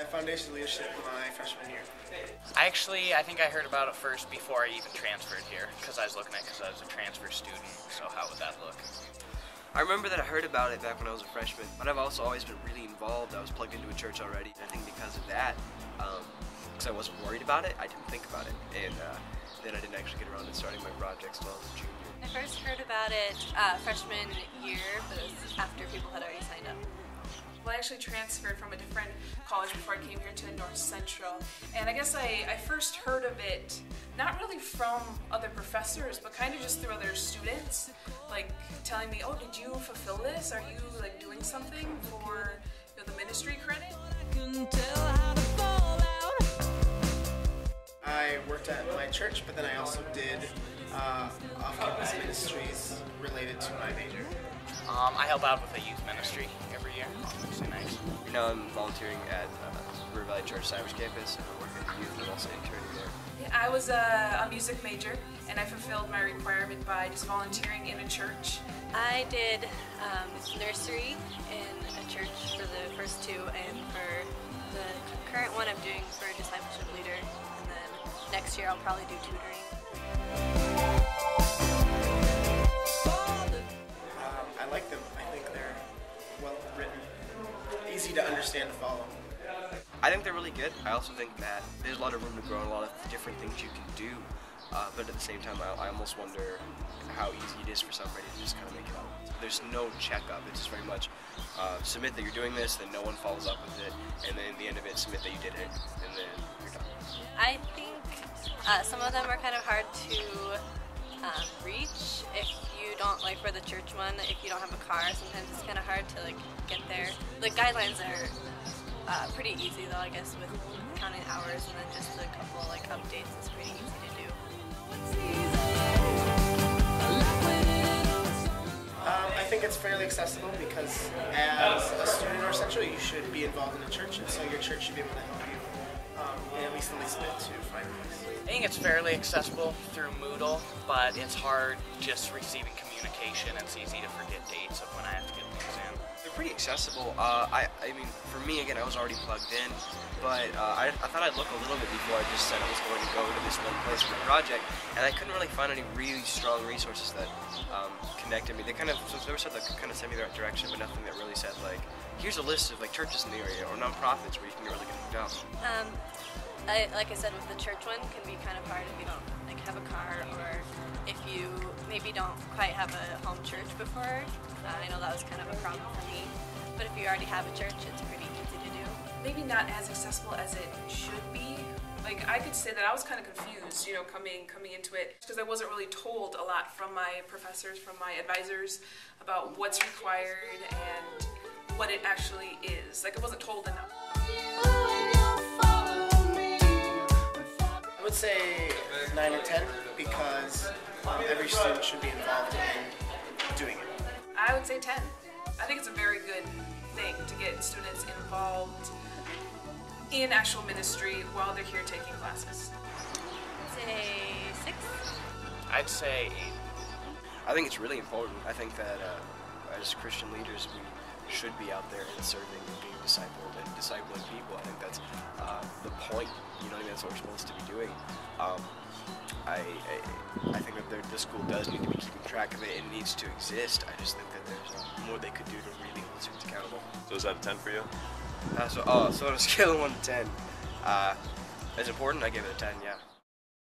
foundation leadership my freshman year. I think I heard about it first before I even transferred here, because I was looking at it because I was a transfer student, so how would that look? I remember that I heard about it back when I was a freshman, but I've also always been really involved. I was plugged into a church already. I think because of that, because I wasn't worried about it, I didn't think about it, and then I didn't actually get around to starting my projects until I was a junior. I first heard about it freshman year, but it was after people had already signed up. Well, I actually transferred from a different college before I came here to North Central. And I guess I first heard of it, not really from other professors, but kind of just through other students, like telling me, oh, did you fulfill this? Are you like doing something for the ministry credit? I worked at my church, but then I also did off-campus ministries related to my major. I help out with a youth ministry every year. It's nice. Right now I'm volunteering at River Valley Church Cyrus campus, and I'm working with youth and also interning there. Yeah, I was a music major, and I fulfilled my requirement by just volunteering in a church. I did nursery in a church for the first two, and for the current one I'm doing for discipleship leader, and then next year I'll probably do tutoring. I like them. I think they're well written, easy to understand and follow. I think they're really good. I also think that there's a lot of room to grow and a lot of different things you can do, but at the same time I almost wonder how easy it is for somebody to just kind of make it up. There's no checkup. It's just very much submit that you're doing this, then no one follows up with it, and then at the end of it, submit that you did it, and then you're done. I think some of them are kind of hard to reach if you don't, like for the church one, if you don't have a car, sometimes it's kind of hard to like get there. The guidelines are pretty easy though, I guess, with counting hours and then just a couple like updates is pretty easy to do. I think it's fairly accessible because as a student in North Central, you should be involved in a church, and so your church should be able to help you, at least in this bit, to find a place. I think it's fairly accessible through Moodle, but it's hard just receiving communication. It's easy to forget dates of when I have to get things in. They're pretty accessible. I mean, for me, again, I was already plugged in, but I thought I'd look a little bit before I just said I was going to go to this one place for my project, and I couldn't really find any really strong resources that connected me. They were stuff that could kind of send me the right direction, but nothing that really said, like, here's a list of like churches in the area or nonprofits where you can get really good help. Like I said, with the church one, can be kind of hard if you don't like have a car or if you maybe don't quite have a home church before. I know that was kind of a problem for me, but if you already have a church, it's pretty easy to do. Maybe not as accessible as it should be. Like I could say that I was kind of confused, coming into it, because I wasn't really told a lot from my professors, from my advisors, about what's required and what it actually is. Like I wasn't told enough. I would say 9 or 10 because every student should be involved in doing it. I would say 10. I think it's a very good thing to get students involved in actual ministry while they're here taking classes. Say 6. I'd say 8. I think it's really important. I think that as Christian leaders, we should be out there and serving and being discipled and discipling people. I think that's the point. I mean, that's what we're supposed to be doing. I think that the school does need to be keeping track of it. It needs to exist. I just think that there's more they could do to really hold students accountable. So is that a 10 for you? So on a scale of 1 to 10, as important, I give it a 10, yeah.